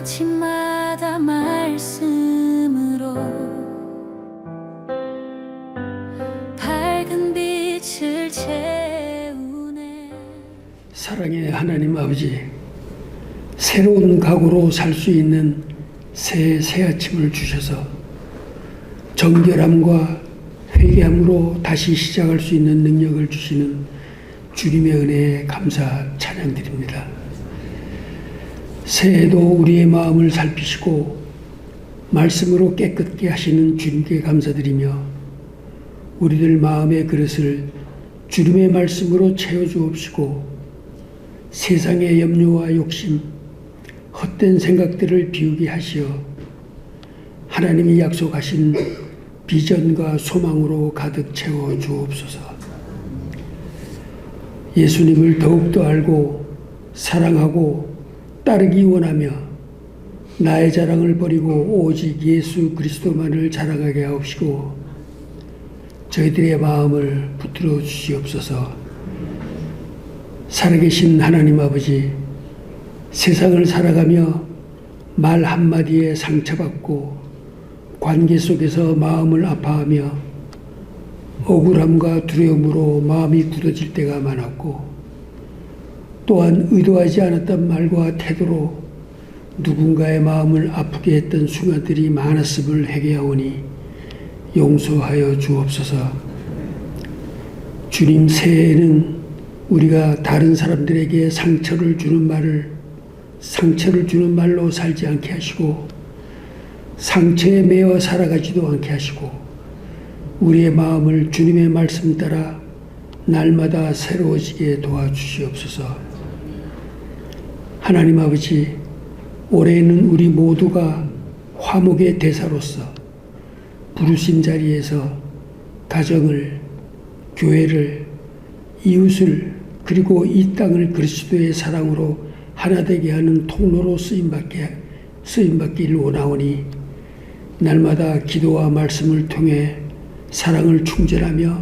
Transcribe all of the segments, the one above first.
아침마다 말씀으로 밝은 빛을 채우네. 사랑의 하나님 아버지, 새로운 각오로 살 수 있는 새 아침을 주셔서 정결함과 회개함으로 다시 시작할 수 있는 능력을 주시는 주님의 은혜에 감사 찬양드립니다. 새해도 우리의 마음을 살피시고 말씀으로 깨끗게 하시는 주님께 감사드리며 우리들 마음의 그릇을 주님의 말씀으로 채워주옵시고 세상의 염려와 욕심, 헛된 생각들을 비우게 하시어 하나님이 약속하신 비전과 소망으로 가득 채워 주옵소서. 예수님을 더욱더 알고 사랑하고 따르기 원하며 나의 자랑을 버리고 오직 예수 그리스도만을 자랑하게 하옵시고 저희들의 마음을 붙들어 주시옵소서. 살아계신 하나님 아버지, 세상을 살아가며 말 한마디에 상처받고 관계 속에서 마음을 아파하며 억울함과 두려움으로 마음이 굳어질 때가 많았고 또한 의도하지 않았던 말과 태도로 누군가의 마음을 아프게 했던 순간들이 많았음을 회개하오니 용서하여 주옵소서. 주님, 새해에는 우리가 다른 사람들에게 상처를 주는 말로 살지 않게 하시고 상처에 매어 살아가지도 않게 하시고 우리의 마음을 주님의 말씀 따라 날마다 새로워지게 도와주시옵소서. 하나님 아버지, 올해는 우리 모두가 화목의 대사로서 부르심 자리에서 가정을, 교회를, 이웃을 그리고 이 땅을 그리스도의 사랑으로 하나 되게 하는 통로로 쓰임받기를 원하오니 날마다 기도와 말씀을 통해 사랑을 충전하며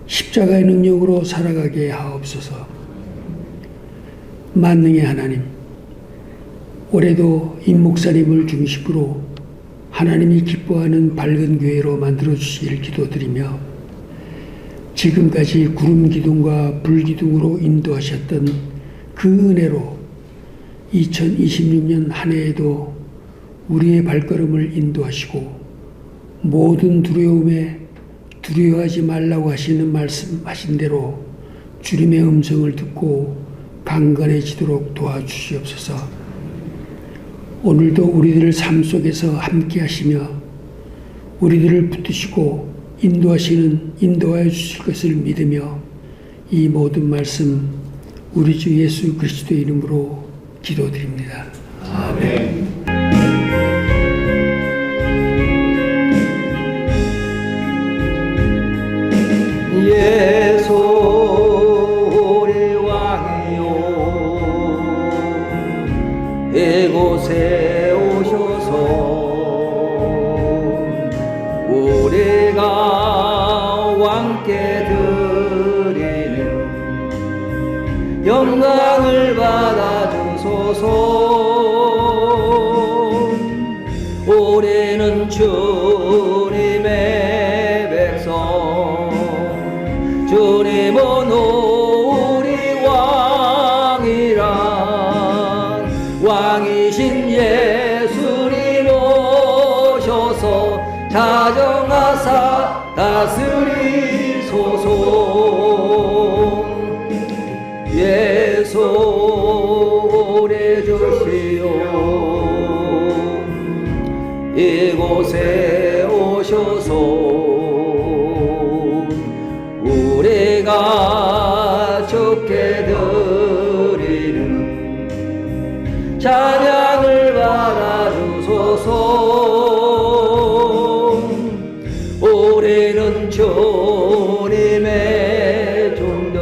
십자가의 능력으로 살아가게 하옵소서. 만능의 하나님, 올해도 임 목사님을 중심으로 하나님이 기뻐하는 밝은 교회로 만들어 주시길 기도드리며 지금까지 구름 기둥과 불 기둥으로 인도하셨던 그 은혜로 2026년 한 해에도 우리의 발걸음을 인도하시고 모든 두려움에 두려워하지 말라고 하시는 말씀하신 대로 주님의 음성을 듣고 강건해지도록 도와주시옵소서. 오늘도 우리들 삶 속에서 함께 하시며 우리들을 붙드시고 인도하여 주실 것을 믿으며 이 모든 말씀 우리 주 예수 그리스도의 이름으로 기도드립니다. 아멘. 예수 우리 왕이요 이곳에 오셔서 우리가 왕께 드리는 영광을 받아주소서. 우리는 주님의 백성, 주님은 우리 왕이라 왕이신 예수님 오셔서 자정하사 다스리소서. 예수 우리 주시오 이곳에 오셔서 우리가 주께 드리는 찬양을 받아주소서. 우리는 주님의 종들,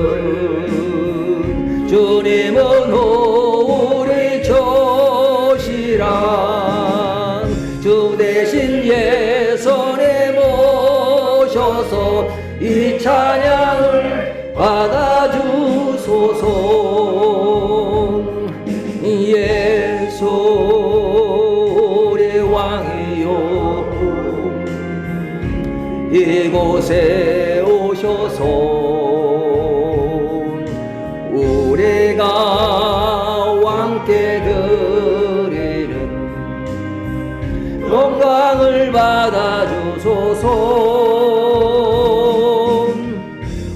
주님은 우리 조시랑 주 대신 예선에 모셔서 이 찬양을 받아주소서. 예수 이곳에 오셔서 우리가 왕께 드리는 영광을 받아주소서.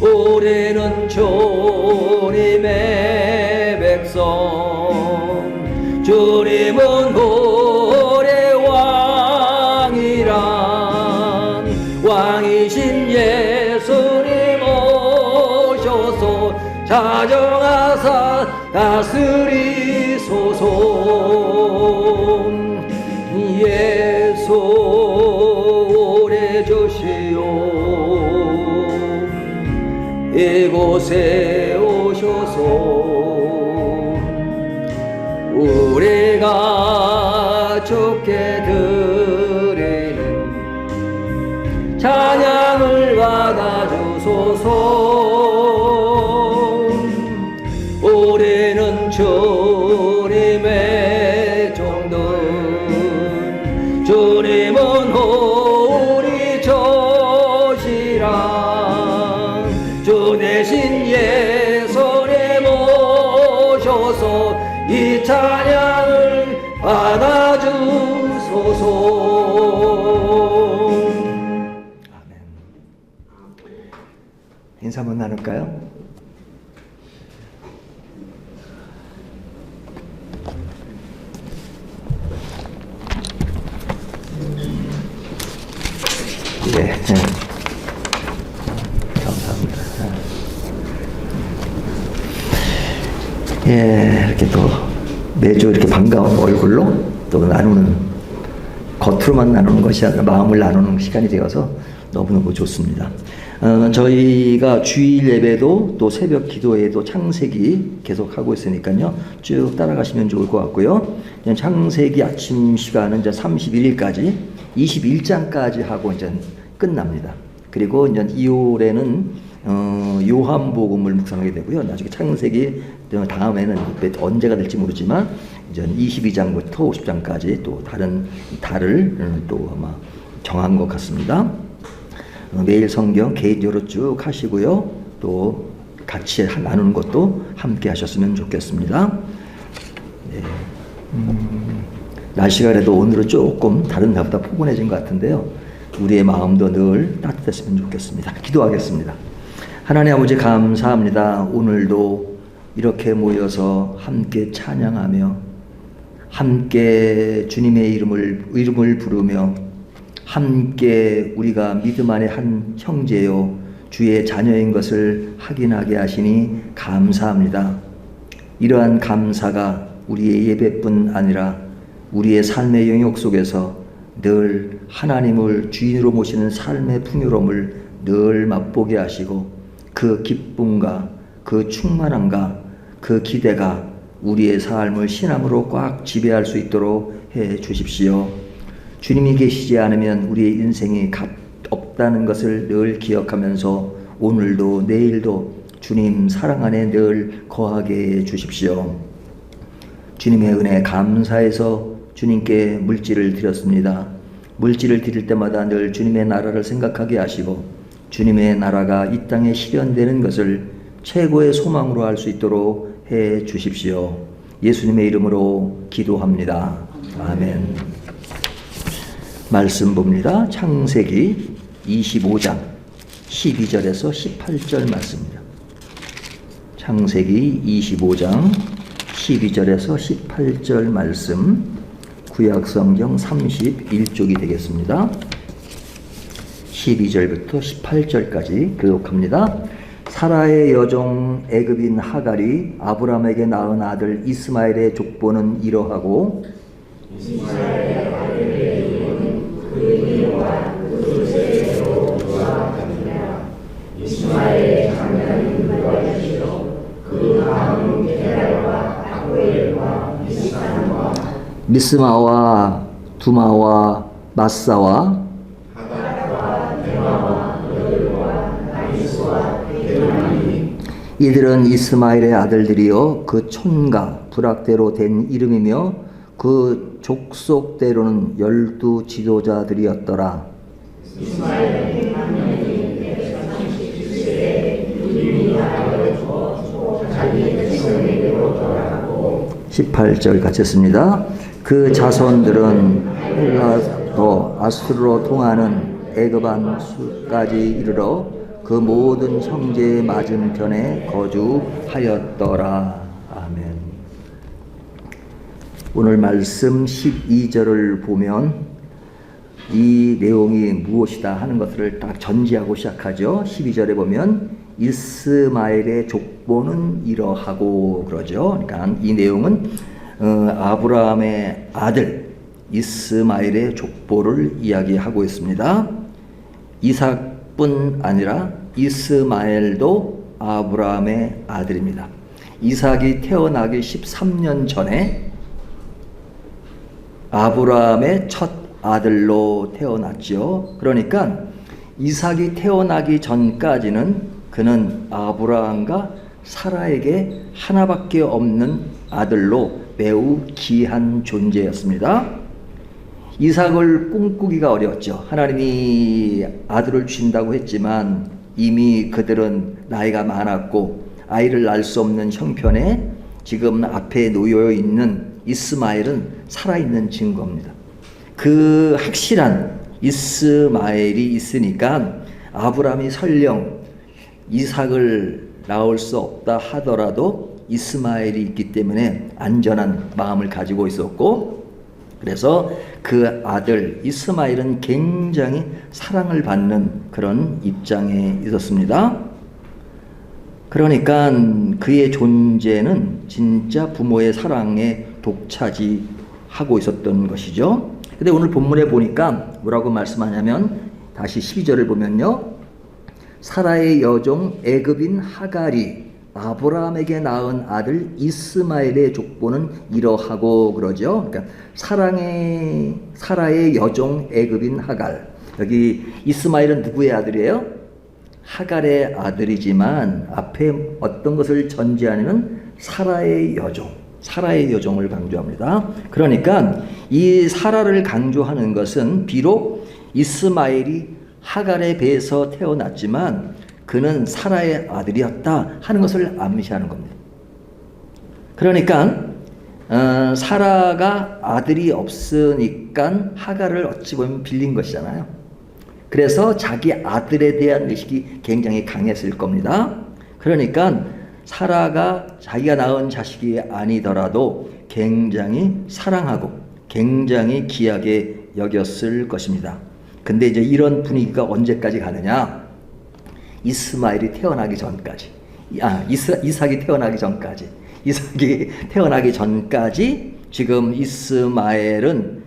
우리는 주님의 백성, 주님은 우리의 왕이란 왕이신 예수님 오셔서 자정하사 다스리소서. 예수 오래 주시오. 이곳에 오셔서 우리가 주께 드리는 찬양을 받아주소서. 우리는 주님의 종들, 주님은 우리 조시라. 주 대신 예수님 오셔서 이 찬양을 받아주소서. 아멘. 인사 한번 나눌까요? 네. 감사합니다. 예, 이렇게 또 매주 이렇게 반가운 얼굴로 또 나누는, 겉으로만 나누는 것이 아니라 마음을 나누는 시간이 되어서 너무너무 좋습니다. 저희가 주일 예배도 또 새벽 기도회도 창세기 계속 하고 있으니까요. 쭉 따라가시면 좋을 것 같고요. 창세기 아침 시간은 이제 31일까지 21장까지 하고 이제 끝납니다. 그리고 이제 2월에는 요한복음을 묵상하게 되고요. 나중에 창세기 다음에는 언제가 될지 모르지만 이제 22장부터 50장까지 또 다른 달을 또 아마 정한 것 같습니다. 매일 성경 개인적으로 쭉 하시고요. 또 같이 나누는 것도 함께 하셨으면 좋겠습니다. 네. 날씨가 그래도 오늘은 조금 다른 날보다 포근해진 것 같은데요. 우리의 마음도 늘 따뜻했으면 좋겠습니다. 기도하겠습니다. 하나님 아버지 감사합니다. 오늘도 이렇게 모여서 함께 찬양하며 함께 주님의 이름을 부르며 함께 우리가 믿음 안에 한 형제요 주의 자녀인 것을 확인하게 하시니 감사합니다. 이러한 감사가 우리의 예배뿐 아니라 우리의 삶의 영역 속에서 늘 하나님을 주인으로 모시는 삶의 풍요로움을 늘 맛보게 하시고 그 기쁨과 그 충만함과 그 기대가 우리의 삶을 신앙으로 꽉 지배할 수 있도록 해 주십시오. 주님이 계시지 않으면 우리의 인생이 값 없다는 것을 늘 기억하면서 오늘도 내일도 주님 사랑 안에 늘 거하게 해 주십시오. 주님의 은혜 감사해서 주님께 물질을 드렸습니다. 물질을 드릴 때마다 늘 주님의 나라를 생각하게 하시고 주님의 나라가 이 땅에 실현되는 것을 최고의 소망으로 할 수 있도록 해 주십시오. 예수님의 이름으로 기도합니다. 아멘. 말씀 봅니다. 창세기 25장 12절에서 18절 말씀입니다. 창세기 25장 12절에서 18절 말씀, 구약성경 31쪽이 되겠습니다. 12절부터 18절까지 교독합니다. 사라의 여종 애굽인 하갈이 아브람에게 낳은 아들 이스마엘의 족보는 이러하고 이스마엘의 아들의 이름은 그이와 그 세대로 조합합니다. 이스마엘의 장자는 누가시요 그 다음은 게랄과 아고엘과 미스마와 미스마와 두마와 마사와 이들은 이스마엘의 아들들이요 그 촌과 부락대로 된 이름이며 그 족속대로는 12 지도자들이었더라. 이스마엘은 18절 같이 습니다. 그 자손들은 헬라도 아수르로 통하는 애굽한 수까지 이르러 그 모든 형제의 맞은편에 거주하였더라. 아멘. 오늘 말씀 12절을 보면 이 내용이 무엇이다 하는 것들을 딱 전제하고 시작하죠. 12절에 보면 이스마엘의 족보는 이러하고 그러죠. 그러니까 이 내용은 아브라함의 아들 이스마엘의 족보를 이야기하고 있습니다. 이삭뿐 아니라 이스마엘도 아브라함의 아들입니다. 이삭이 태어나기 13년 전에 아브라함의 첫 아들로 태어났죠. 그러니까 이삭이 태어나기 전까지는 그는 아브라함과 사라에게 하나밖에 없는 아들로 매우 귀한 존재였습니다. 이삭을 꿈꾸기가 어려웠죠. 하나님이 아들을 주신다고 했지만 이미 그들은 나이가 많았고 아이를 낳을 수 없는 형편에 지금 앞에 놓여 있는 이스마엘은 살아있는 증거입니다. 그 확실한 이스마엘이 있으니까 아브라함이 설령 이삭을 낳을 수 없다 하더라도 이스마엘이 있기 때문에 안전한 마음을 가지고 있었고, 그래서 그 아들 이스마엘은 굉장히 사랑을 받는 그런 입장에 있었습니다. 그러니까 그의 존재는 진짜 부모의 사랑에 독차지하고 있었던 것이죠. 근데 오늘 본문에 보니까 뭐라고 말씀하냐면 다시 12절을 보면요, 사라의 여종 애굽인 하갈이 아브라함에게 낳은 아들 이스마엘의 족보는 이러하고 그러죠. 그러니까 사라의 여종 애굽인 하갈. 여기 이스마엘은 누구의 아들이에요? 하갈의 아들이지만 앞에 어떤 것을 전제하냐면 사라의 여종을 강조합니다. 그러니까 이 사라를 강조하는 것은 비록 이스마엘이 하갈에 배에서 태어났지만 그는 사라의 아들이었다 하는 것을 암시하는 겁니다. 그러니까 사라가 아들이 없으니까 하갈을 어찌 보면 빌린 것이잖아요. 그래서 자기 아들에 대한 의식이 굉장히 강했을 겁니다. 그러니까 사라가 자기가 낳은 자식이 아니더라도 굉장히 사랑하고 굉장히 귀하게 여겼을 것입니다. 근데 이제 이런 분위기가 언제까지 가느냐? 이스마엘이 태어나기 전까지. 이삭이 태어나기 전까지 지금 이스마엘은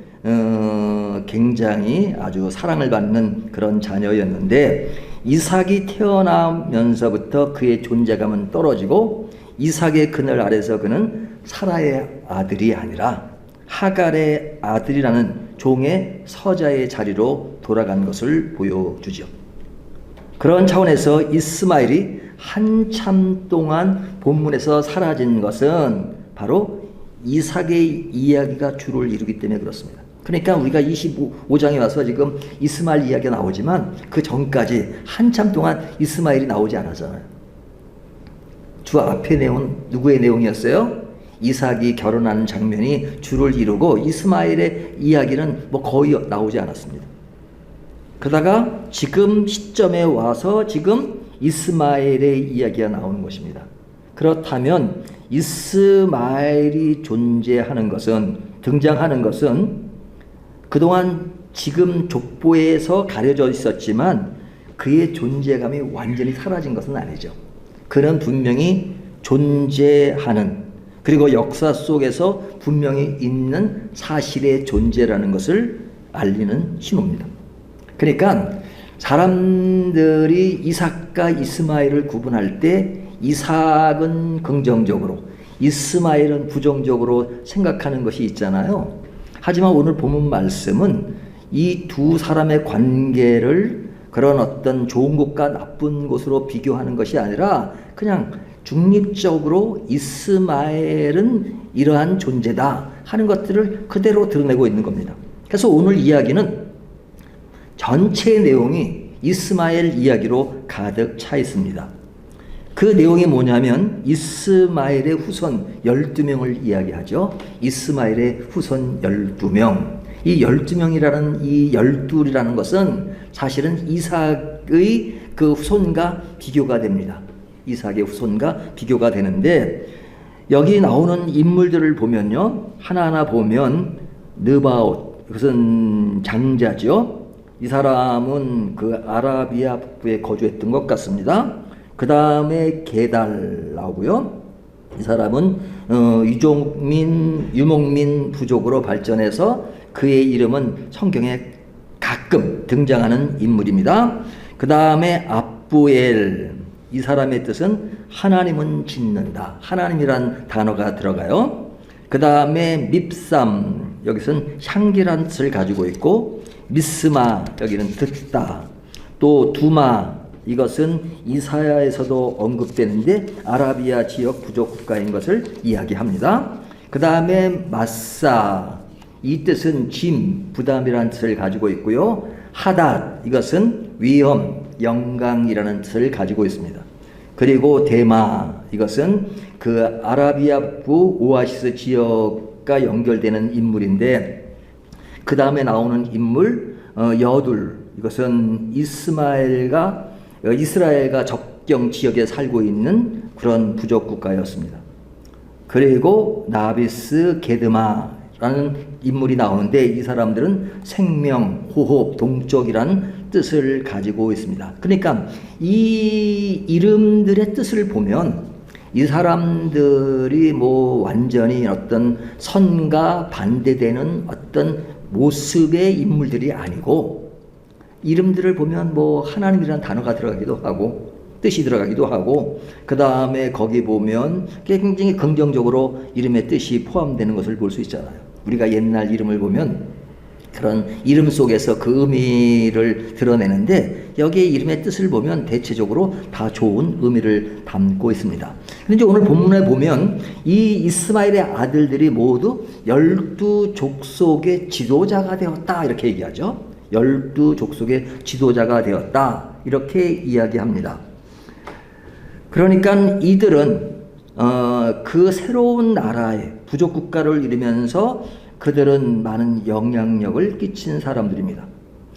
굉장히 아주 사랑을 받는 그런 자녀였는데, 이삭이 태어나면서부터 그의 존재감은 떨어지고 이삭의 그늘 아래서 그는 사라의 아들이 아니라 하갈의 아들이라는 종의 서자의 자리로 돌아간 것을 보여주죠. 그런 차원에서 이스마엘이 한참 동안 본문에서 사라진 것은 바로 이삭의 이야기가 주를 이루기 때문에 그렇습니다. 그러니까 우리가 25장에 와서 지금 이스마엘 이야기가 나오지만 그 전까지 한참 동안 이스마엘이 나오지 않았잖아요. 주 앞의 내용은 누구의 내용이었어요? 이삭이 결혼하는 장면이 주를 이루고 이스마엘의 이야기는 거의 나오지 않았습니다. 그러다가 지금 시점에 와서 지금 이스마엘의 이야기가 나오는 것입니다. 그렇다면 이스마엘이 등장하는 것은 그동안 지금 족보에서 가려져 있었지만 그의 존재감이 완전히 사라진 것은 아니죠. 그는 분명히 존재하는, 그리고 역사 속에서 분명히 있는 사실의 존재라는 것을 알리는 신호입니다. 그러니까 사람들이 이삭과 이스마엘을 구분할 때 이삭은 긍정적으로, 이스마엘은 부정적으로 생각하는 것이 있잖아요. 하지만 오늘 본문 말씀은 이 두 사람의 관계를 그런 어떤 좋은 곳과 나쁜 곳으로 비교하는 것이 아니라 그냥 중립적으로 이스마엘은 이러한 존재다 하는 것들을 그대로 드러내고 있는 겁니다. 그래서 오늘 이야기는 전체 내용이 이스마엘 이야기로 가득 차 있습니다. 그 내용이 뭐냐면 이스마엘의 후손 12명을 이야기하죠. 이스마엘의 후손 12명. 이 12명이라는 이 12이라는 것은 사실은 이삭의 그 후손과 비교가 됩니다. 이삭의 후손과 비교가 되는데 여기 나오는 인물들을 보면요. 하나하나 보면 느바옷, 이것은 장자죠. 이 사람은 그 아라비아 북부에 거주했던 것 같습니다. 그 다음에 게달 나오고요. 이 사람은 유목민 부족으로 발전해서 그의 이름은 성경에 가끔 등장하는 인물입니다. 그 다음에 압부엘, 이 사람의 뜻은 하나님은 짓는다. 하나님이란 단어가 들어가요. 그 다음에 밉삼, 여기서는 향기란 뜻을 가지고 있고, 미스마, 여기는 듣다. 또 두마, 이것은 이사야에서도 언급되는데 아라비아 지역 부족 국가인 것을 이야기합니다. 그 다음에 마사, 이 뜻은 짐, 부담이라는 뜻을 가지고 있고요. 하닷, 이것은 위험, 영광이라는 뜻을 가지고 있습니다. 그리고 대마, 이것은 그 아라비아 북부 오아시스 지역과 연결되는 인물인데 그 다음에 나오는 인물 여둘, 이것은 이스라엘과 접경 지역에 살고 있는 그런 부족 국가였습니다. 그리고 나비스 게드마라는 인물이 나오는데 이 사람들은 생명, 호흡, 동쪽이라는 뜻을 가지고 있습니다. 그러니까 이 이름들의 뜻을 보면 이 사람들이 뭐 완전히 어떤 선과 반대되는 어떤 모습의 인물들이 아니고 이름들을 보면 뭐 하나님이라는 단어가 들어가기도 하고 뜻이 들어가기도 하고 그 다음에 거기 보면 굉장히 긍정적으로 이름의 뜻이 포함되는 것을 볼 수 있잖아요. 우리가 옛날 이름을 보면 그런 이름 속에서 그 의미를 드러내는데 여기에 이름의 뜻을 보면 대체적으로 다 좋은 의미를 담고 있습니다. 그런데 오늘 본문에 보면 이 이스마엘의 아들들이 모두 12족속의 지도자가 되었다 이렇게 얘기하죠. 12족속의 지도자가 되었다 이렇게 이야기합니다. 그러니까 이들은 그 새로운 나라의 부족 국가를 이루면서 그들은 많은 영향력을 끼친 사람들입니다.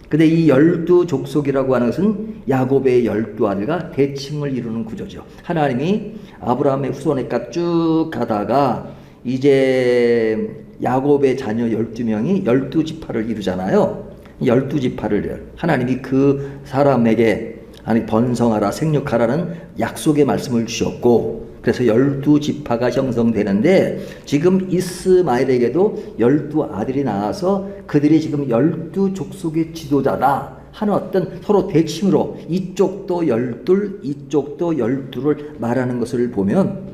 근데 이 12족속이라고 하는 것은 야곱의 12아들과 대칭을 이루는 구조죠. 하나님이 아브라함의 후손에까 쭉 가다가 이제 야곱의 자녀 12명이 12지파를 이루잖아요. 12지파를 하나님이 그 사람에게 번성하라 생육하라는 약속의 말씀을 주셨고 그래서 12지파가 형성되는데 지금 이스마엘에게도 12아들이 나와서 그들이 지금 12족속의 지도자다 하는 어떤 서로 대칭으로 이쪽도 12, 이쪽도 12를 말하는 것을 보면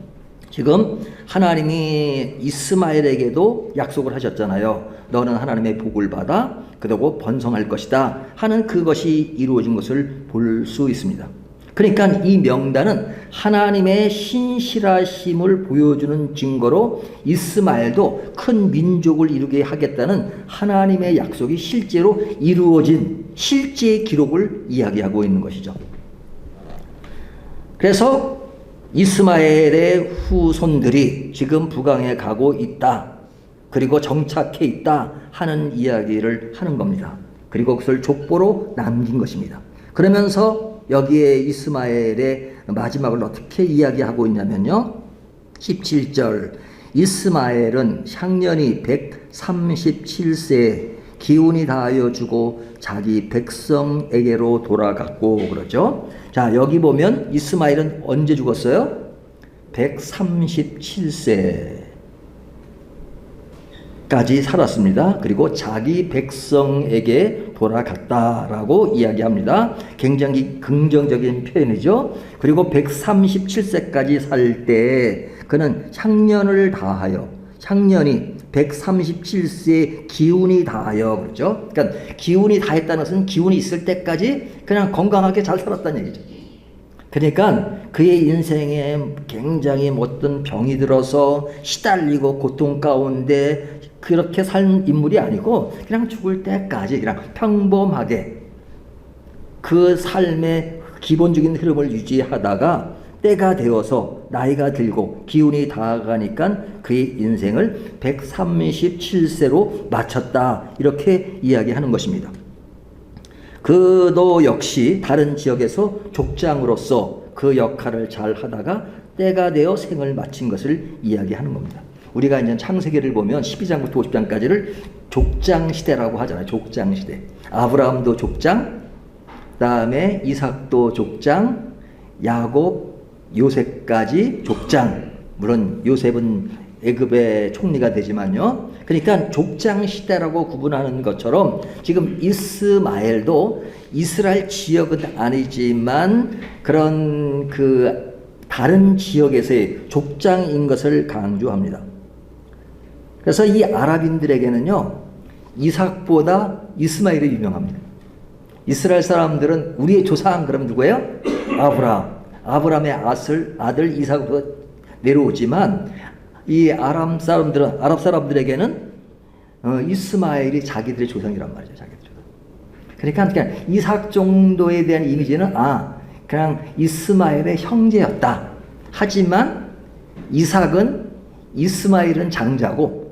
지금 하나님이 이스마엘에게도 약속을 하셨잖아요. 너는 하나님의 복을 받아 그러고 번성할 것이다 하는 그것이 이루어진 것을 볼 수 있습니다. 그러니까 이 명단은 하나님의 신실하심을 보여주는 증거로 이스마엘도 큰 민족을 이루게 하겠다는 하나님의 약속이 실제로 이루어진 실제 기록을 이야기하고 있는 것이죠. 그래서 이스마엘의 후손들이 지금 북왕에 가고 있다. 그리고 정착해 있다 하는 이야기를 하는 겁니다. 그리고 그것을 족보로 남긴 것입니다. 그러면서 여기에 이스마엘의 마지막을 어떻게 이야기하고 있냐면요. 17절 이스마엘은 향년이 137세에 기운이 다하여 주고 자기 백성에게로 돌아갔고 그러죠. 자 여기 보면 이스마엘은 언제 죽었어요? 137세 까지 살았습니다. 그리고 자기 백성에게 돌아갔다라고 이야기합니다. 굉장히 긍정적인 표현이죠. 그리고 137세까지 살 때 그는 향년을 다하여 향년이 137세의 기운이 다하여 그렇죠. 그러니까 기운이 다했다는 것은 기운이 있을 때까지 그냥 건강하게 잘 살았다는 얘기죠. 그러니까 그의 인생에 굉장히 어떤 병이 들어서 시달리고 고통 가운데 그렇게 산 인물이 아니고 그냥 죽을 때까지 그냥 평범하게 그 삶의 기본적인 흐름을 유지하다가 때가 되어서 나이가 들고 기운이 다가가니까 그의 인생을 137세로 마쳤다. 이렇게 이야기하는 것입니다. 그도 역시 다른 지역에서 족장으로서 그 역할을 잘 하다가 때가 되어 생을 마친 것을 이야기하는 겁니다. 우리가 이제 창세기를 보면 12장부터 50장까지를 족장 시대라고 하잖아요. 족장 시대. 아브라함도 족장, 그다음에 이삭도 족장, 야곱, 요셉까지 족장. 물론 요셉은 애굽의 총리가 되지만요. 그러니까 족장 시대라고 구분하는 것처럼 지금 이스마엘도 이스라엘 지역은 아니지만 그런 그 다른 지역에서의 족장인 것을 강조합니다. 그래서 이 아랍인들에게는요, 이삭보다 이스마엘이 유명합니다. 이스라엘 사람들은 우리의 조상 그럼 누구예요? 아브라함의 아들 이삭으로 내려오지만 이 아랍 사람들에게는 이스마엘이 자기들의 조상이란 말이죠. 자기들 조상. 그러니까 이삭 정도에 대한 이미지는 그냥 이스마엘의 형제였다. 하지만 이스마엘은 장자고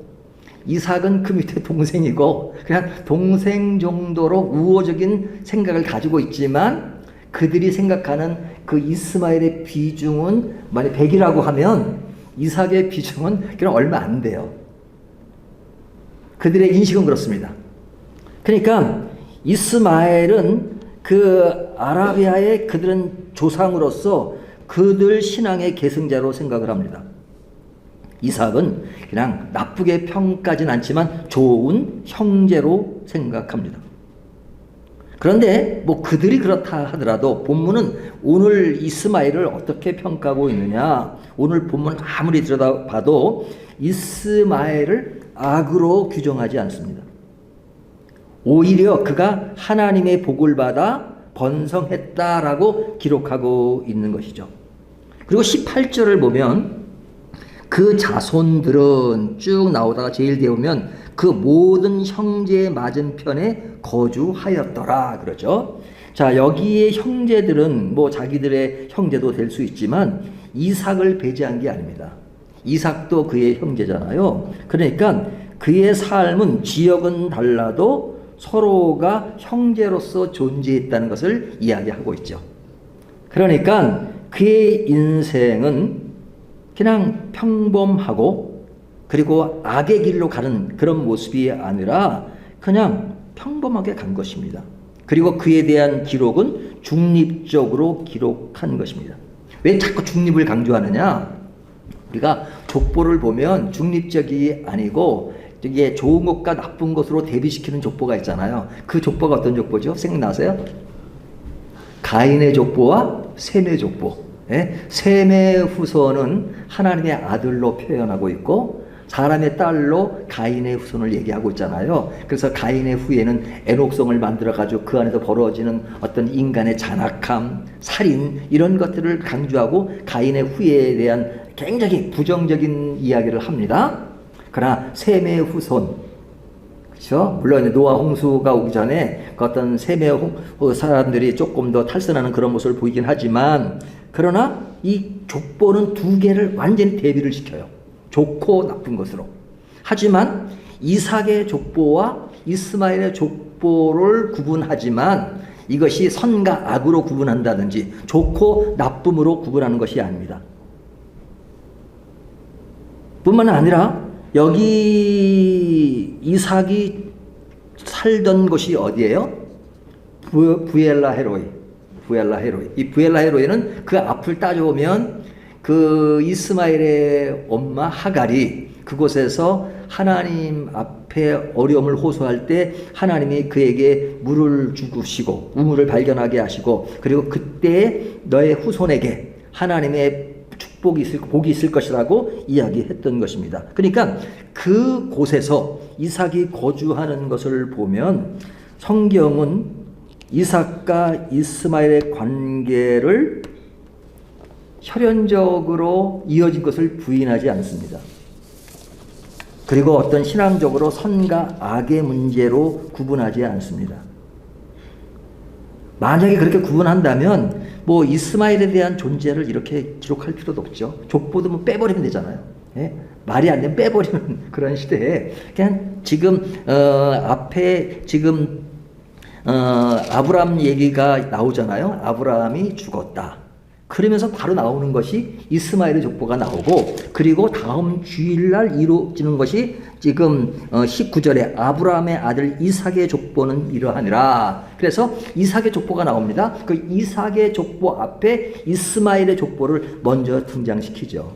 이삭은 그 밑에 동생이고 그냥 동생 정도로 우호적인 생각을 가지고 있지만 그들이 생각하는 그 이스마엘의 비중은 만약 100이라고 하면 이삭의 비중은 그냥 얼마 안 돼요. 그들의 인식은 그렇습니다. 그러니까 이스마엘은 그 아라비아의 그들은 조상으로서 그들 신앙의 계승자로 생각을 합니다. 이삭은 그냥 나쁘게 평가하진 않지만 좋은 형제로 생각합니다. 그런데 뭐 그들이 그렇다 하더라도 본문은 오늘 이스마엘을 어떻게 평가하고 있느냐, 오늘 본문 아무리 들여다봐도 이스마엘을 악으로 규정하지 않습니다. 오히려 그가 하나님의 복을 받아 번성했다라고 기록하고 있는 것이죠. 그리고 18절을 보면 그 자손들은 쭉 나오다가 제일 뒤에 보면 그 모든 형제의 맞은편에 거주하였더라 그러죠. 자, 여기에 형제들은 뭐 자기들의 형제도 될 수 있지만 이삭을 배제한 게 아닙니다. 이삭도 그의 형제잖아요. 그러니까 그의 삶은 지역은 달라도 서로가 형제로서 존재했다는 것을 이야기하고 있죠. 그러니까 그의 인생은 그냥 평범하고 그리고 악의 길로 가는 그런 모습이 아니라 그냥 평범하게 간 것입니다. 그리고 그에 대한 기록은 중립적으로 기록한 것입니다. 왜 자꾸 중립을 강조하느냐? 우리가 족보를 보면 중립적이 아니고 이게 좋은 것과 나쁜 것으로 대비시키는 족보가 있잖아요. 그 족보가 어떤 족보죠? 생각나세요? 가인의 족보와 셈의 족보. 셈의 후손은 하나님의 아들로 표현하고 있고 사람의 딸로 가인의 후손을 얘기하고 있잖아요. 그래서 가인의 후예는 애녹성을 만들어가지고 그 안에서 벌어지는 어떤 인간의 잔악함, 살인 이런 것들을 강조하고 가인의 후예에 대한 굉장히 부정적인 이야기를 합니다. 그러나 셈의 후손, 그렇죠? 물론 노아 홍수가 오기 전에 그 어떤 셈의 사람들이 조금 더 탈선하는 그런 모습을 보이긴 하지만 그러나 이 족보는 두 개를 완전히 대비를 시켜요. 좋고 나쁜 것으로. 하지만 이삭의 족보와 이스마엘의 족보를 구분하지만 이것이 선과 악으로 구분한다든지 좋고 나쁨으로 구분하는 것이 아닙니다. 뿐만 아니라 여기 이삭이 살던 곳이 어디예요? 부엘라 헤로이. 이 부엘라 헤로이는 그 앞을 따져보면 그 이스마엘의 엄마 하갈이 그곳에서 하나님 앞에 어려움을 호소할 때 하나님이 그에게 물을 주시고 우물을 발견하게 하시고 그리고 그때 너의 후손에게 하나님의 복이 있을 것이라고 이야기했던 것입니다. 그러니까 그 곳에서 이삭이 거주하는 것을 보면 성경은 이삭과 이스마엘의 관계를 혈연적으로 이어진 것을 부인하지 않습니다. 그리고 어떤 신앙적으로 선과 악의 문제로 구분하지 않습니다. 만약에 그렇게 구분한다면 뭐 이스마엘에 대한 존재를 이렇게 기록할 필요도 없죠. 족보도 뭐 빼버리면 되잖아요. 예? 말이 안 되면 빼버리는 그런 시대에 그냥 지금 앞에 지금 아브라함 얘기가 나오잖아요. 아브라함이 죽었다. 그러면서 바로 나오는 것이 이스마엘의 족보가 나오고, 그리고 다음 주일날 이루어지는 것이 지금 19절에 아브라함의 아들 이삭의 족보는 이러하니라. 그래서 이삭의 족보가 나옵니다. 그 이삭의 족보 앞에 이스마엘의 족보를 먼저 등장시키죠.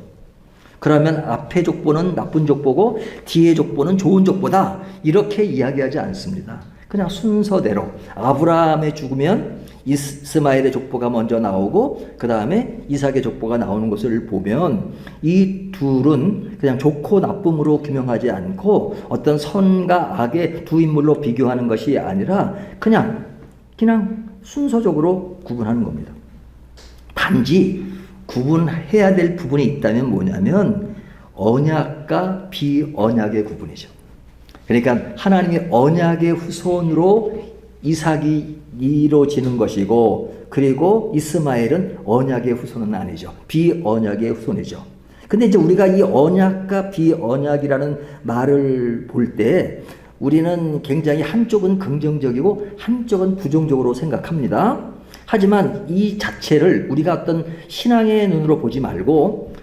그러면 앞의 족보는 나쁜 족보고 뒤의 족보는 좋은 족보다, 이렇게 이야기하지 않습니다. 그냥 순서대로 아브라함의 죽으면 이스마엘의 족보가 먼저 나오고 그 다음에 이삭의 족보가 나오는 것을 보면 이 둘은 그냥 좋고 나쁨으로 규명하지 않고 어떤 선과 악의 두 인물로 비교하는 것이 아니라 그냥 순서적으로 구분하는 겁니다. 단지 구분해야 될 부분이 있다면 뭐냐면 언약과 비언약의 구분이죠. 그러니까 하나님이 언약의 후손으로 이삭이 이루어지는 것이고, 그리고 이스마엘은 언약의 후손은 아니죠. 비언약의 후손이죠. 근데 이제 우리가 이 언약과 비언약이라는 말을 볼 때 우리는 굉장히 한쪽은 긍정적이고 한쪽은 부정적으로 생각합니다. 하지만 이 자체를 우리가 어떤 신앙의 눈으로 보지 말고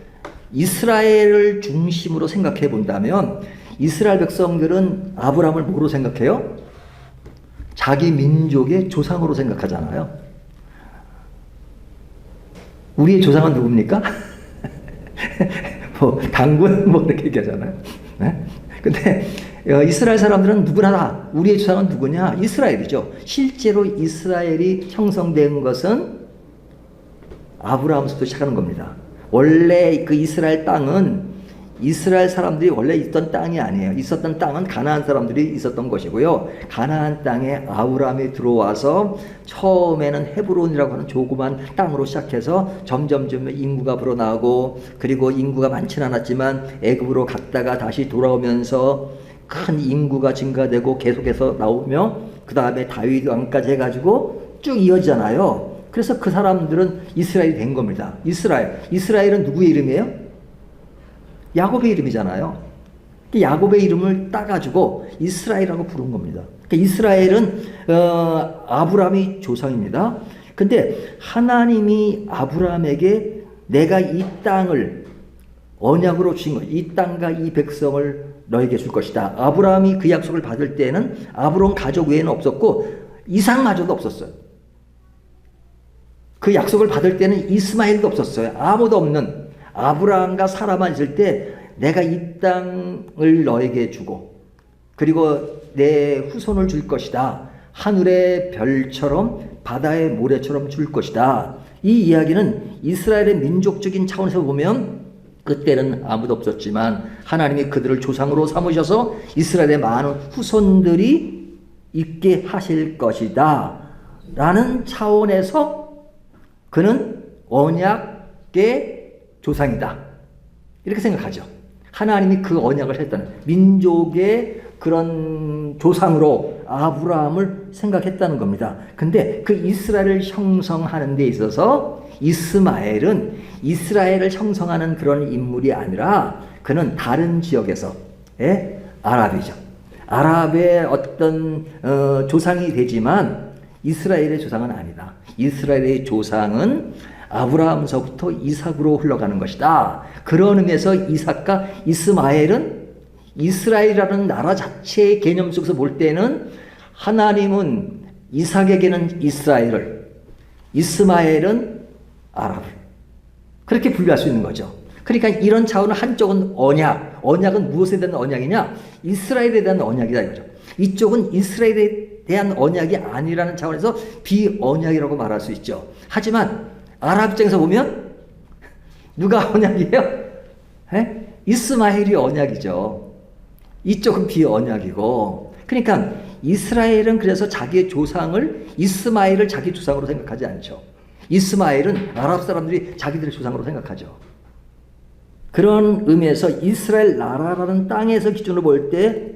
이스라엘을 중심으로 생각해 본다면, 이스라엘 백성들은 아브라함을 뭐로 생각해요? 자기 민족의 조상으로 생각하잖아요. 우리의 조상은 누굽니까? 뭐 당군 뭐 이렇게 얘기하잖아요. 네? 근데 이스라엘 사람들은 누구나 다 우리의 조상은 누구냐? 이스라엘이죠. 실제로 이스라엘이 형성된 것은 아브라함부터 시작하는 겁니다. 원래 그 이스라엘 땅은 이스라엘 사람들이 원래 있던 땅이 아니에요. 있었던 땅은 가나안 사람들이 있었던 것이고요. 가나안 땅에 아브라함이 들어와서 처음에는 헤브론이라고 하는 조그만 땅으로 시작해서 점점 인구가 불어나고, 그리고 인구가 많지는 않았지만 애굽으로 갔다가 다시 돌아오면서 큰 인구가 증가되고 계속해서 나오며 그 다음에 다윗 왕까지 해가지고 쭉 이어지잖아요. 그래서 그 사람들은 이스라엘이 된 겁니다. 이스라엘은 누구의 이름이에요? 야곱의 이름이잖아요. 야곱의 이름을 따가지고 이스라엘이라고 부른 겁니다. 그러니까 이스라엘은 아브라함이 조상입니다. 근데 하나님이 아브라함에게 내가 이 땅을 언약으로 주신 것, 이 땅과 이 백성을 너에게 줄 것이다. 아브라함이 그 약속을 받을 때는 아브론 가족 외에는 없었고 이삭마저도 없었어요. 그 약속을 받을 때는 이스마엘도 없었어요. 아무도 없는 아브라함과 사라만 있을 때 내가 이 땅을 너에게 주고 그리고 내 후손을 줄 것이다. 하늘의 별처럼 바다의 모래처럼 줄 것이다. 이 이야기는 이스라엘의 민족적인 차원에서 보면 그때는 아무도 없었지만 하나님이 그들을 조상으로 삼으셔서 이스라엘의 많은 후손들이 있게 하실 것이다 라는 차원에서 그는 언약의 조상이다 이렇게 생각하죠. 하나님이 그 언약을 했다는 민족의 그런 조상으로 아브라함을 생각했다는 겁니다. 근데 그 이스라엘을 형성하는 데 있어서 이스마엘은 이스라엘을 형성하는 그런 인물이 아니라 그는 다른 지역에서 아랍이죠. 아랍의 어떤 조상이 되지만 이스라엘의 조상은 아니다. 이스라엘의 조상은 아브라함서부터 이삭으로 흘러가는 것이다. 그런 의미에서 이삭과 이스마엘은 이스라엘이라는 나라 자체의 개념 속에서 볼 때는 하나님은 이삭에게는 이스라엘을, 이스마엘은 아랍을 그렇게 분류할 수 있는 거죠. 그러니까 이런 차원은 한쪽은 언약, 언약은 무엇에 대한 언약이냐? 이스라엘에 대한 언약이다 이거죠. 이쪽은 이스라엘에 대한 언약이 아니라는 차원에서 비언약이라고 말할 수 있죠. 하지만 아랍 입장에서 보면 누가 언약이에요? 이스마엘이 언약이죠. 이쪽은 비언약이고. 그러니까 이스라엘은 그래서 자기의 조상을 이스마엘을 자기 조상으로 생각하지 않죠. 이스마엘은 아랍 사람들이 자기들의 조상으로 생각하죠. 그런 의미에서 이스라엘 나라라는 땅에서 기준으로 볼 때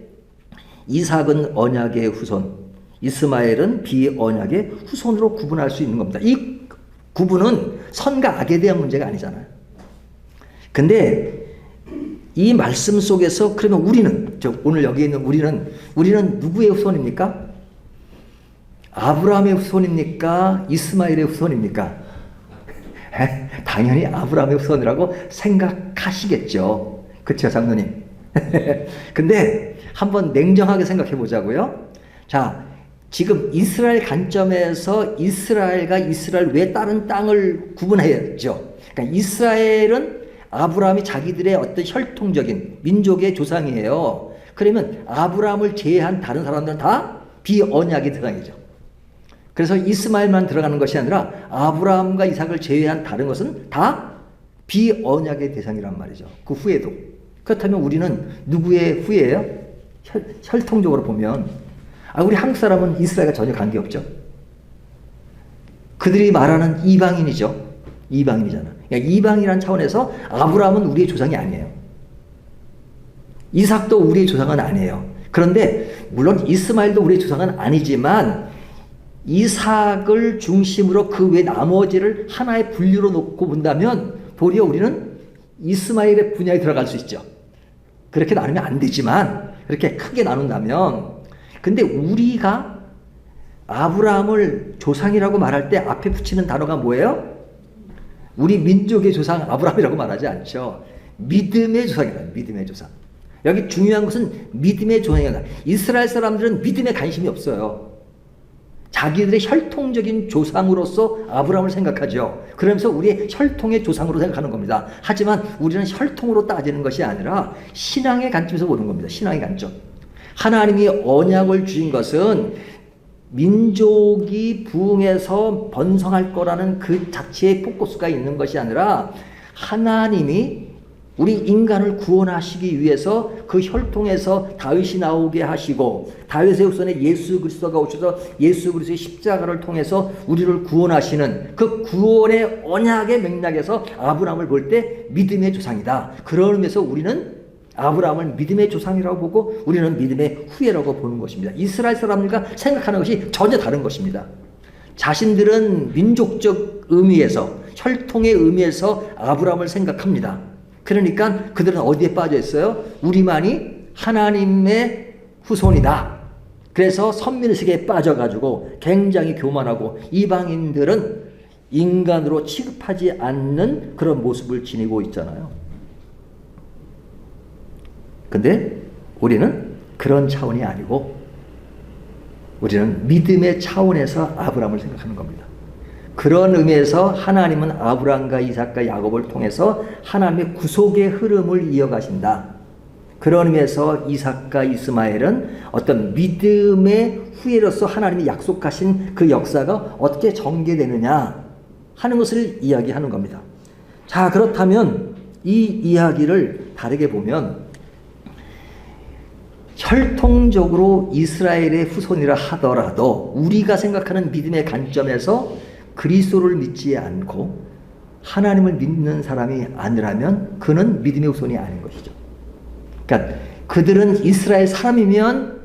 이삭은 언약의 후손, 이스마엘은 비언약의 후손으로 구분할 수 있는 겁니다. 이 구분은 선과 악에 대한 문제가 아니잖아요. 근데 이 말씀 속에서 그러면 우리는, 오늘 여기 있는 우리는 누구의 후손입니까? 아브라함의 후손입니까? 이스마엘의 후손입니까? 당연히 아브라함의 후손이라고 생각하시겠죠. 그렇죠, 장로님? 근데 한번 냉정하게 생각해 보자고요. 자, 지금 이스라엘 관점에서 이스라엘과 이스라엘 외 다른 땅을 구분해야죠. 그러니까 이스라엘은 아브라함이 자기들의 어떤 혈통적인 민족의 조상이에요. 그러면 아브라함을 제외한 다른 사람들은 다 비언약의 대상이죠. 그래서 이스마엘만 들어가는 것이 아니라 아브라함과 이삭을 제외한 다른 것은 다 비언약의 대상이란 말이죠. 그 후에도. 그렇다면 우리는 누구의 후예요? 혈통적으로 보면 우리 한국 사람은 이스라엘과 전혀 관계없죠. 그들이 말하는 이방인이죠. 이방인이잖아. 그러니까 이방이라는 차원에서 아브라함은 우리의 조상이 아니에요. 이삭도 우리의 조상은 아니에요. 그런데 물론 이스마엘도 우리의 조상은 아니지만 이삭을 중심으로 그 외 나머지를 하나의 분류로 놓고 본다면 도리어 우리는 이스마엘의 분야에 들어갈 수 있죠. 그렇게 나누면 안 되지만 그렇게 크게 나눈다면, 근데 우리가 아브라함을 조상이라고 말할 때 앞에 붙이는 단어가 뭐예요? 우리 민족의 조상 아브라함이라고 말하지 않죠. 믿음의 조상이다. 믿음의 조상. 여기 중요한 것은 믿음의 조상이다. 이스라엘 사람들은 믿음에 관심이 없어요. 자기들의 혈통적인 조상으로서 아브라함을 생각하죠. 그러면서 우리의 혈통의 조상으로 생각하는 겁니다. 하지만 우리는 혈통으로 따지는 것이 아니라 신앙의 관점에서 보는 겁니다. 신앙의 관점. 하나님이 언약을 주신 것은 민족이 부흥해서 번성할 거라는 그 자체의 포커스가 있는 것이 아니라 하나님이 우리 인간을 구원하시기 위해서 그 혈통에서 다윗이 나오게 하시고 다윗의 후손에 예수 그리스도가 오셔서 예수 그리스도의 십자가를 통해서 우리를 구원하시는 그 구원의 언약의 맥락에서 아브라함을 볼 때 믿음의 조상이다. 그런 의미에서 우리는 아브라함을 믿음의 조상이라고 보고 우리는 믿음의 후예라고 보는 것입니다. 이스라엘 사람들과 생각하는 것이 전혀 다른 것입니다. 자신들은 민족적 의미에서 혈통의 의미에서 아브라함을 생각합니다. 그러니까 그들은 어디에 빠져 있어요? 우리만이 하나님의 후손이다. 그래서 선민의식에 빠져가지고 굉장히 교만하고 이방인들은 인간으로 취급하지 않는 그런 모습을 지니고 있잖아요. 근데 우리는 그런 차원이 아니고 우리는 믿음의 차원에서 아브라함을 생각하는 겁니다. 그런 의미에서 하나님은 아브라함과 이삭과 야곱을 통해서 하나님의 구속의 흐름을 이어가신다. 그런 의미에서 이삭과 이스마엘은 어떤 믿음의 후예로서 하나님이 약속하신 그 역사가 어떻게 전개되느냐 하는 것을 이야기하는 겁니다. 자, 그렇다면 이 이야기를 다르게 보면 혈통적으로 이스라엘의 후손이라 하더라도 우리가 생각하는 믿음의 관점에서 그리스도를 믿지 않고 하나님을 믿는 사람이 아니라면 그는 믿음의 후손이 아닌 것이죠. 그러니까 그들은 이스라엘 사람이면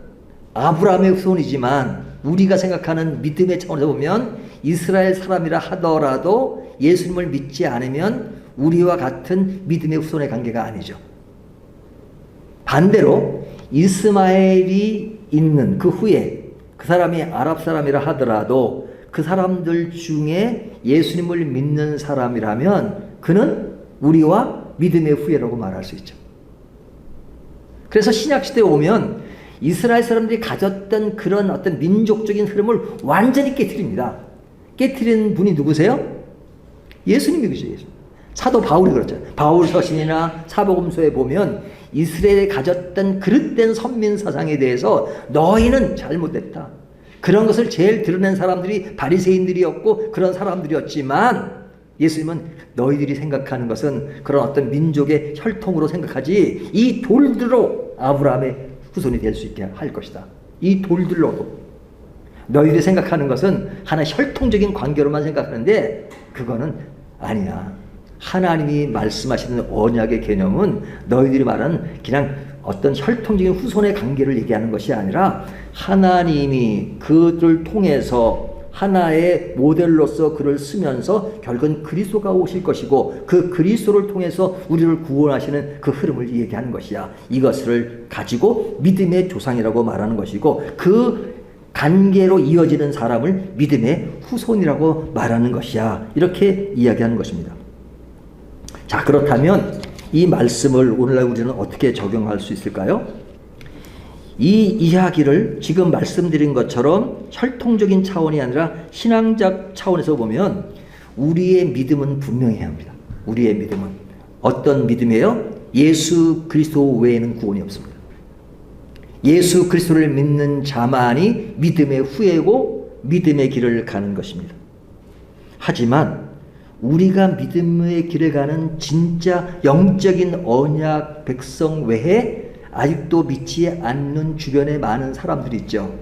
아브라함의 후손이지만 우리가 생각하는 믿음의 차원에서 보면 이스라엘 사람이라 하더라도 예수님을 믿지 않으면 우리와 같은 믿음의 후손의 관계가 아니죠. 반대로 이스마엘이 있는 그 후에 그 사람이 아랍 사람이라 하더라도 그 사람들 중에 예수님을 믿는 사람이라면 그는 우리와 믿음의 후예라고 말할 수 있죠. 그래서 신약시대에 오면 이스라엘 사람들이 가졌던 그런 어떤 민족적인 흐름을 완전히 깨트립니다. 깨트리는 분이 누구세요? 예수님이죠. 예수님. 사도 바울이 그렇죠. 바울 서신이나 사복음서에 보면 이스라엘이 가졌던 그릇된 선민 사상에 대해서 너희는 잘못됐다. 그런 것을 제일 드러낸 사람들이 바리새인들이었고 그런 사람들이었지만 예수님은 너희들이 생각하는 것은 그런 어떤 민족의 혈통으로 생각하지 이 돌들로 아브라함의 후손이 될 수 있게 할 것이다. 이 돌들로도 너희들이 생각하는 것은 하나의 혈통적인 관계로만 생각하는데 그거는 아니야. 하나님이 말씀하시는 언약의 개념은 너희들이 말하는 그냥 어떤 혈통적인 후손의 관계를 얘기하는 것이 아니라 하나님이 그들을 통해서 하나의 모델로서 그를 쓰면서 결국은 그리스도가 오실 것이고 그 그리스도를 통해서 우리를 구원하시는 그 흐름을 얘기하는 것이야. 이것을 가지고 믿음의 조상이라고 말하는 것이고 그 관계로 이어지는 사람을 믿음의 후손이라고 말하는 것이야. 이렇게 이야기하는 것입니다. 자, 그렇다면 이 말씀을 오늘날 우리는 어떻게 적용할 수 있을까요? 이 이야기를 지금 말씀드린 것처럼 혈통적인 차원이 아니라 신앙적 차원에서 보면 우리의 믿음은 분명해야 합니다. 우리의 믿음은 어떤 믿음이에요? 예수 그리스도 외에는 구원이 없습니다. 예수 그리스도를 믿는 자만이 믿음의 후예고 믿음의 길을 가는 것입니다. 하지만 우리가 믿음의 길을 가는 진짜 영적인 언약 백성 외에 아직도 믿지 않는 주변에 많은 사람들이 있죠.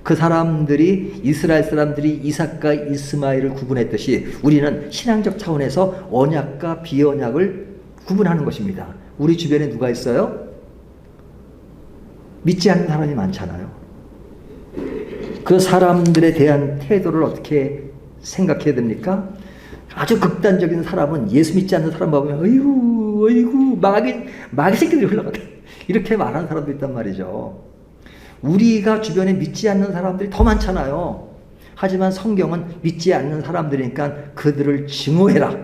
그 사람들이 이스라엘 사람들이 이삭과 이스마엘을 구분했듯이 우리는 신앙적 차원에서 언약과 비언약을 구분하는 것입니다. 우리 주변에 누가 있어요? 믿지 않는 사람이 많잖아요. 그 사람들에 대한 태도를 어떻게 생각해야 됩니까? 아주 극단적인 사람은 예수 믿지 않는 사람 보면 어이구 마귀 새끼들이 흘러가게 이렇게 말하는 사람도 있단 말이죠. 우리가 주변에 믿지 않는 사람들이 더 많잖아요. 하지만 성경은 믿지 않는 사람들이니까 그들을 증오해라.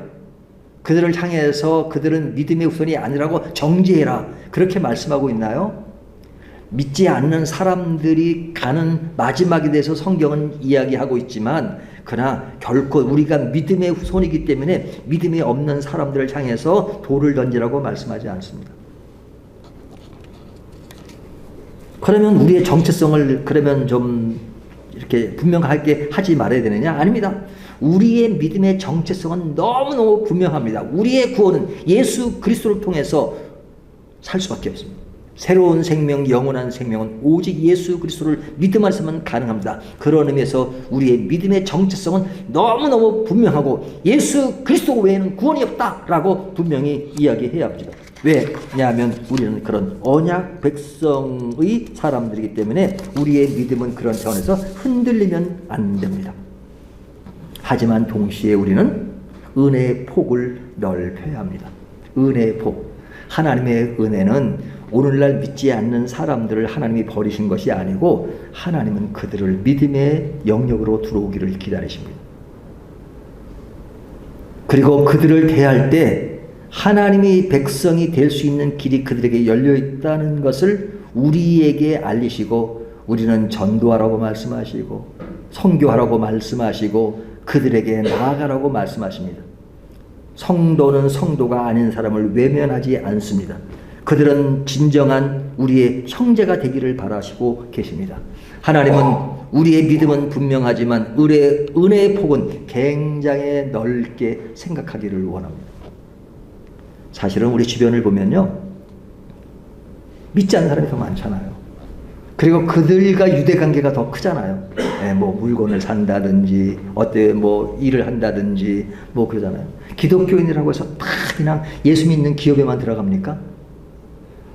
그들을 향해서 그들은 믿음의 후손이 아니라고 정죄해라. 그렇게 말씀하고 있나요? 믿지 않는 사람들이 가는 마지막에 대해서 성경은 이야기하고 있지만 그러나 결코 우리가 믿음의 후손이기 때문에 믿음이 없는 사람들을 향해서 돌을 던지라고 말씀하지 않습니다. 그러면 우리의 정체성을 그러면 좀 이렇게 분명하게 하지 말아야 되느냐? 아닙니다. 우리의 믿음의 정체성은 너무너무 분명합니다. 우리의 구원은 예수 그리스도를 통해서 살 수밖에 없습니다. 새로운 생명, 영원한 생명은 오직 예수 그리스도를 믿음 안에서만 가능합니다. 그런 의미에서 우리의 믿음의 정체성은 너무너무 분명하고 예수 그리스도 외에는 구원이 없다라고 분명히 이야기해야 합니다. 왜냐하면 우리는 그런 언약 백성의 사람들이기 때문에 우리의 믿음은 그런 차원에서 흔들리면 안 됩니다. 하지만 동시에 우리는 은혜의 폭을 넓혀야 합니다. 은혜의 폭. 하나님의 은혜는 오늘날 믿지 않는 사람들을 하나님이 버리신 것이 아니고 하나님은 그들을 믿음의 영역으로 들어오기를 기다리십니다. 그리고 그들을 대할 때 하나님이 백성이 될 수 있는 길이 그들에게 열려 있다는 것을 우리에게 알리시고 우리는 전도하라고 말씀하시고 선교하라고 말씀하시고 그들에게 나아가라고 말씀하십니다. 성도는 성도가 아닌 사람을 외면하지 않습니다. 그들은 진정한 우리의 형제가 되기를 바라시고 계십니다. 하나님은 우리의 믿음은 분명하지만 은혜의 폭은 굉장히 넓게 생각하기를 원합니다. 사실은 우리 주변을 보면요, 믿지 않는 사람이 더 많잖아요. 그리고 그들과 유대관계가 더 크잖아요. 뭐 물건을 산다든지 뭐 일을 한다든지 뭐 그러잖아요. 기독교인이라고 해서 다 그냥 예수 믿는 기업에만 들어갑니까?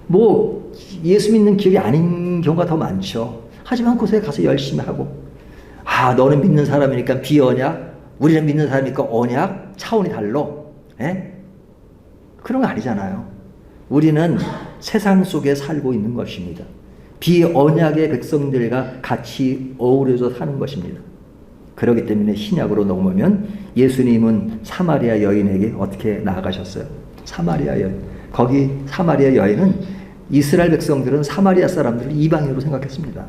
뭐 예수 믿는 기업이 아닌 경우가 더 많죠. 하지만 그곳에 가서 열심히 하고 너는 믿는 사람이니까 비언약, 우리는 믿는 사람이니까 언약, 차원이 달라. 그런 거 아니잖아요. 우리는 세상 속에 살고 있는 것입니다. 비언약의 백성들과 같이 어우러져 사는 것입니다. 그렇기 때문에 신약으로 넘으면 예수님은 사마리아 여인에게 어떻게 나아가셨어요? 사마리아 여인. 거기 사마리아 여인은 이스라엘 백성들은 사마리아 사람들을 이방인으로 생각했습니다.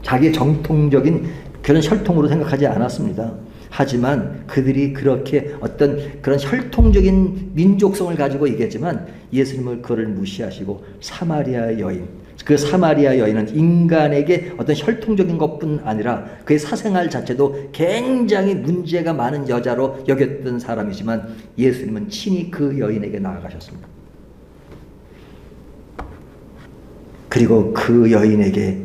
자기의 정통적인 그런 혈통으로 생각하지 않았습니다. 하지만 그들이 그렇게 어떤 그런 혈통적인 민족성을 가지고 얘기했지만 예수님은 그를 무시하시고 사마리아 여인, 그 사마리아 여인은 인간에게 어떤 혈통적인 것뿐 아니라 그의 사생활 자체도 굉장히 문제가 많은 여자로 여겼던 사람이지만 예수님은 친히 그 여인에게 나아가셨습니다. 그리고 그 여인에게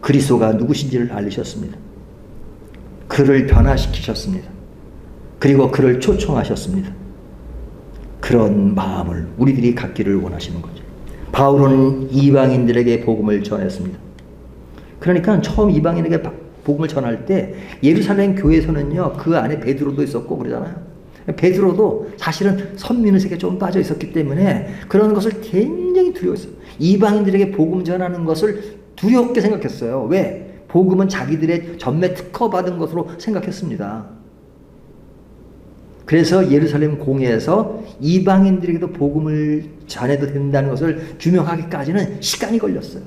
그리스도가 누구신지를 알리셨습니다. 그를 변화시키셨습니다. 그리고 그를 초청하셨습니다. 그런 마음을 우리들이 갖기를 원하시는 거죠. 바울은 이방인들에게 복음을 전했습니다. 그러니까 처음 이방인에게 복음을 전할 때 예루살렘 교회에서는요, 그 안에 베드로도 있었고 그러잖아요. 베드로도 사실은 선민의 세계에 좀 빠져 있었기 때문에 그런 것을 굉장히 두려워했어요. 이방인들에게 복음 전하는 것을 두렵게 생각했어요. 왜? 복음은 자기들의 전매 특허받은 것으로 생각했습니다. 그래서 예루살렘 공회에서 이방인들에게도 복음을 전해도 된다는 것을 규명하기까지는 시간이 걸렸어요.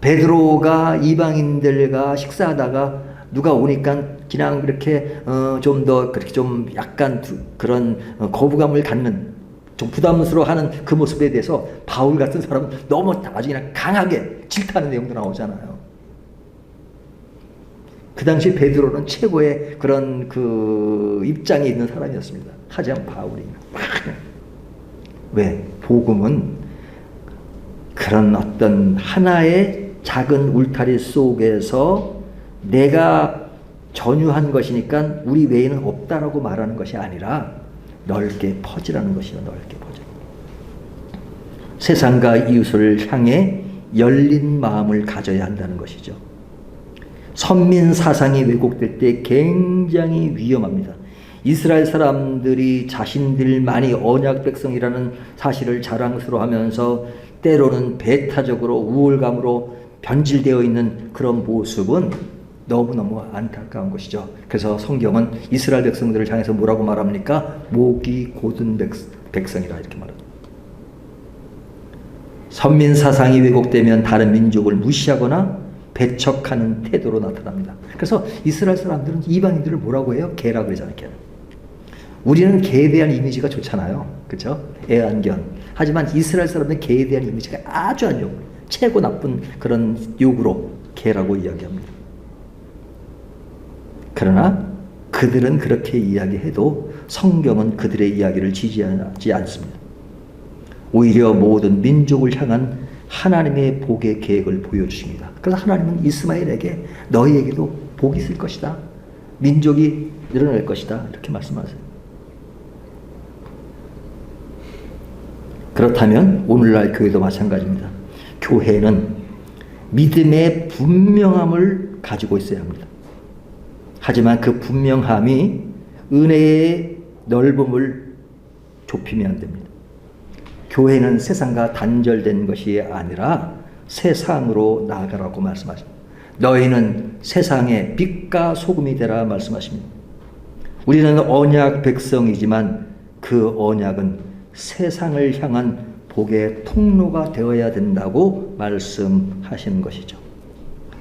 베드로가 이방인들과 식사하다가 누가 오니까 그냥 그렇게 좀 더 그렇게 좀 약간 그런 거부감을 갖는, 좀 부담스러워하는 그 모습에 대해서 바울 같은 사람은 너무 아주 그냥 강하게 질타하는 내용도 나오잖아요. 그 당시 베드로는 최고의 그런 그 입장에 있는 사람이었습니다. 하지만 바울이 왜? 복음은 그런 어떤 하나의 작은 울타리 속에서 내가 전유한 것이니까 우리 외에는 없다라고 말하는 것이 아니라 넓게 퍼지라는 것이요. 넓게 퍼져. 세상과 이웃을 향해 열린 마음을 가져야 한다는 것이죠. 선민 사상이 왜곡될 때 굉장히 위험합니다. 이스라엘 사람들이 자신들만이 언약 백성이라는 사실을 자랑스러워하면서 때로는 배타적으로 우월감으로 변질되어 있는 그런 모습은 너무너무 안타까운 것이죠. 그래서 성경은 이스라엘 백성들을 향해서 뭐라고 말합니까? 목이 곧은 백성이라 이렇게 말합니다. 선민 사상이 왜곡되면 다른 민족을 무시하거나 배척하는 태도로 나타납니다. 그래서 이스라엘 사람들은 이방인들을 뭐라고 해요? 개라고 그러잖아요. 개는. 우리는 개에 대한 이미지가 좋잖아요. 그렇죠? 애완견. 하지만 이스라엘 사람들은 개에 대한 이미지가 아주 안 좋고 최고 나쁜 그런 욕으로 개라고 이야기합니다. 그러나 그들은 그렇게 이야기해도 성경은 그들의 이야기를 지지하지 않습니다. 오히려 모든 민족을 향한 하나님의 복의 계획을 보여주십니다. 그래서 하나님은 이스마엘에게 너희에게도 복이 있을 것이다. 민족이 늘어날 것이다. 이렇게 말씀하세요. 그렇다면 오늘날 교회도 마찬가지입니다. 교회는 믿음의 분명함을 가지고 있어야 합니다. 하지만 그 분명함이 은혜의 넓음을 좁히면 안 됩니다. 교회는 세상과 단절된 것이 아니라 세상으로 나아가라고 말씀하십니다. 너희는 세상의 빛과 소금이 되라 말씀하십니다. 우리는 언약 백성이지만 그 언약은 세상을 향한 복의 통로가 되어야 된다고 말씀하시는 것이죠.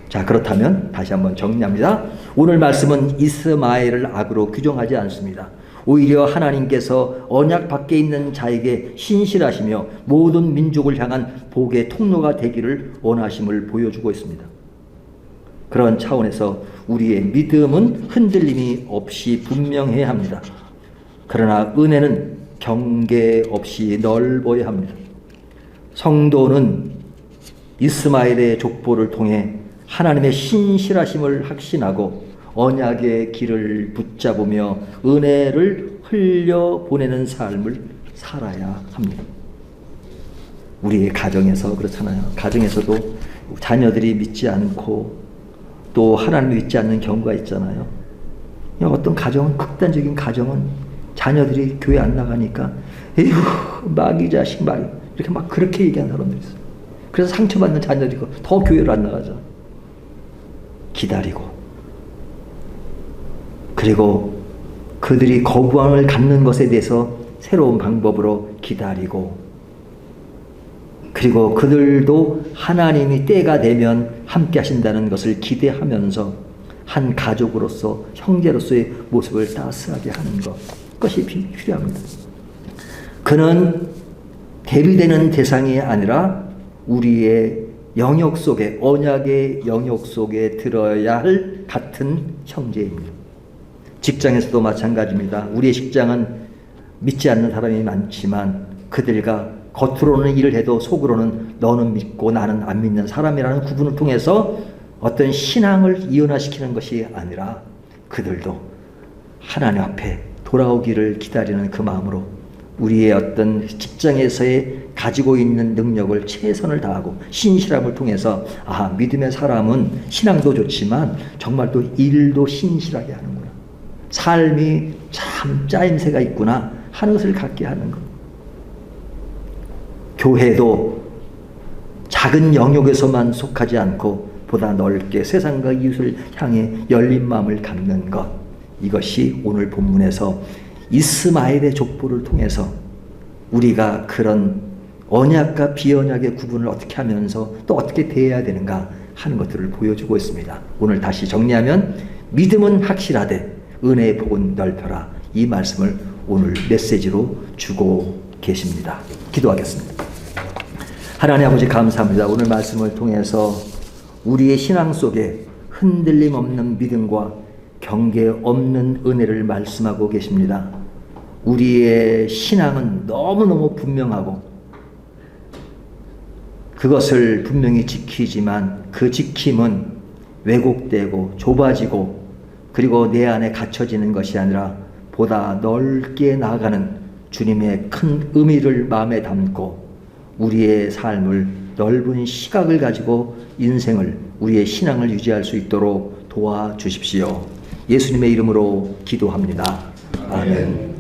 자, 그렇다면 다시 한번 정리합니다. 오늘 말씀은 이스마엘을 악으로 규정하지 않습니다. 오히려 하나님께서 언약 밖에 있는 자에게 신실하시며 모든 민족을 향한 복의 통로가 되기를 원하심을 보여주고 있습니다. 그런 차원에서 우리의 믿음은 흔들림이 없이 분명해야 합니다. 그러나 은혜는 경계 없이 넓어야 합니다. 성도는 이스마엘의 족보를 통해 하나님의 신실하심을 확신하고 언약의 길을 붙잡으며 은혜를 흘려보내는 삶을 살아야 합니다. 우리의 가정에서 그렇잖아요. 가정에서도 자녀들이 믿지 않고 또 하나님을 믿지 않는 경우가 있잖아요. 어떤 가정은, 극단적인 가정은 자녀들이 교회 안 나가니까 에휴 마귀 자식 마귀 이렇게 막 그렇게 얘기하는 사람들이 있어요. 그래서 상처받는 자녀들이 더 교회를 안 나가죠. 기다리고 그리고 그들이 거부함을 갖는 것에 대해서 새로운 방법으로 기다리고 그리고 그들도 하나님이 때가 되면 함께 하신다는 것을 기대하면서 한 가족으로서 형제로서의 모습을 따스하게 하는 것이 필요합니다. 그는 대비되는 대상이 아니라 우리의 영역 속에, 언약의 영역 속에 들어야 할 같은 형제입니다. 직장에서도 마찬가지입니다. 우리의 직장은 믿지 않는 사람이 많지만 그들과 겉으로는 일을 해도 속으로는 너는 믿고 나는 안 믿는 사람이라는 구분을 통해서 어떤 신앙을 이연화시키는 것이 아니라 그들도 하나님 앞에 돌아오기를 기다리는 그 마음으로 우리의 어떤 직장에서의 가지고 있는 능력을 최선을 다하고 신실함을 통해서 믿음의 사람은 신앙도 좋지만 정말 또 일도 신실하게 하는구나. 삶이 참 짜임새가 있구나 하는 것을 갖게 하는 것. 교회도 작은 영역에서만 속하지 않고 보다 넓게 세상과 이웃을 향해 열린 마음을 갖는 것. 이것이 오늘 본문에서 이스마엘의 족보를 통해서 우리가 그런 언약과 비언약의 구분을 어떻게 하면서 또 어떻게 대해야 되는가 하는 것들을 보여주고 있습니다. 오늘 다시 정리하면 믿음은 확실하되 은혜의 복은 넓혀라. 이 말씀을 오늘 메시지로 주고 계십니다. 기도하겠습니다. 하나님 아버지 감사합니다. 오늘 말씀을 통해서 우리의 신앙 속에 흔들림 없는 믿음과 경계 없는 은혜를 말씀하고 계십니다. 우리의 신앙은 너무너무 분명하고 그것을 분명히 지키지만 그 지킴은 왜곡되고 좁아지고 그리고 내 안에 갇혀지는 것이 아니라 보다 넓게 나아가는 주님의 큰 의미를 마음에 담고 우리의 삶을 넓은 시각을 가지고 인생을 우리의 신앙을 유지할 수 있도록 도와주십시오. 예수님의 이름으로 기도합니다. 아멘.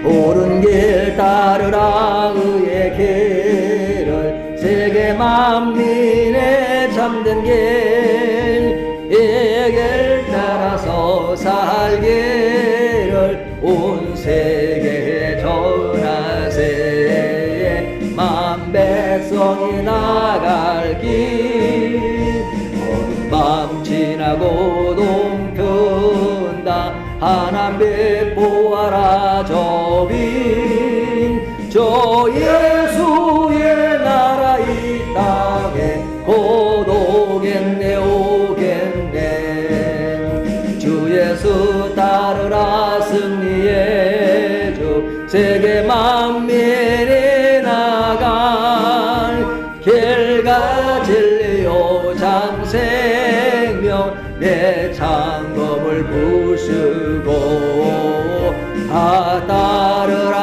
옳은 길 따르라 의의 길을 세계 만민의 참된 길, 이 길 따라서 살기를 온 세계에 전하세. 만 백성이 나갈 길, 어느 밤 지나고 동편다. 하나님 보아라 저 예수의 나라 이 땅에 곧 오겠네 오겠네. 주 예수 따르라 승리의 주 세계 만민이 나갈 길과 진리요 참 생명 내 창검을 부수고 따르라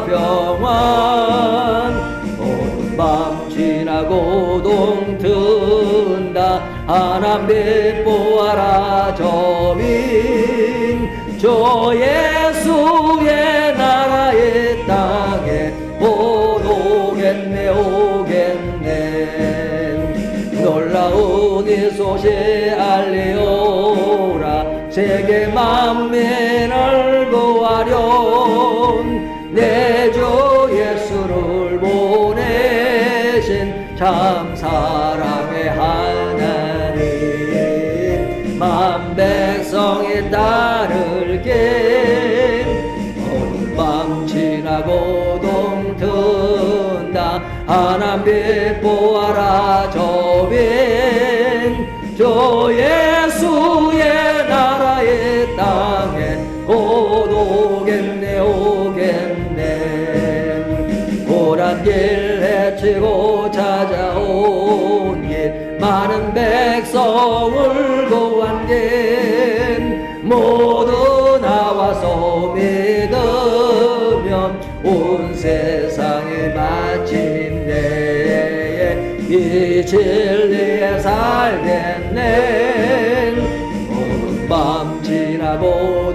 하평원. 오는 밤 지나고 동튼다. 하나님 보아라 저민 저 예수의 나라의 땅에 곧 오겠네 오겠네. 놀라운 이 소식 알리오라. 세계 만민을 구하렴. 내 주 예수를 보내신 참 사랑의 하나님. 만 백성이 따를게 어느 밤 지나고 동튼다. 하나님 보아라 저빈 저 예수의 나라의 땅에 곧 오겠네 오겠네. 고난 길 헤치고 찾아온 길 많은 백성을 구한 길 모두 나와서 믿으면 온 세상에 마침내 이 진리에 살겠네. 오는 밤 지나고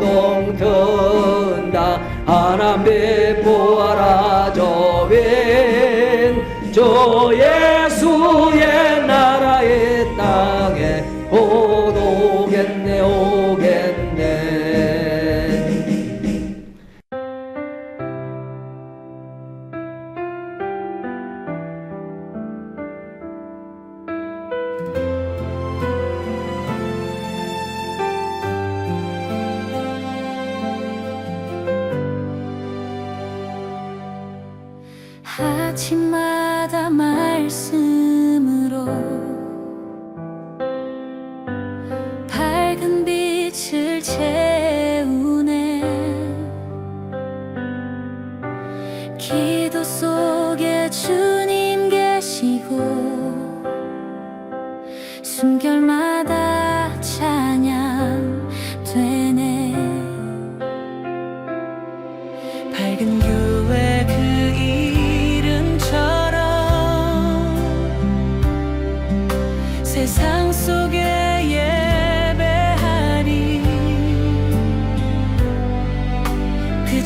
동튼다. 하나님 보아라 저빈 저 예수의 나라의 땅에 곧 오겠네 오겠네. 아침마다 말씀으로 밝은 빛을 채우네. 기도 속에 주님 계시고 숨결만 낡은 교회 그 이름처럼 세상 속에 예배하리 그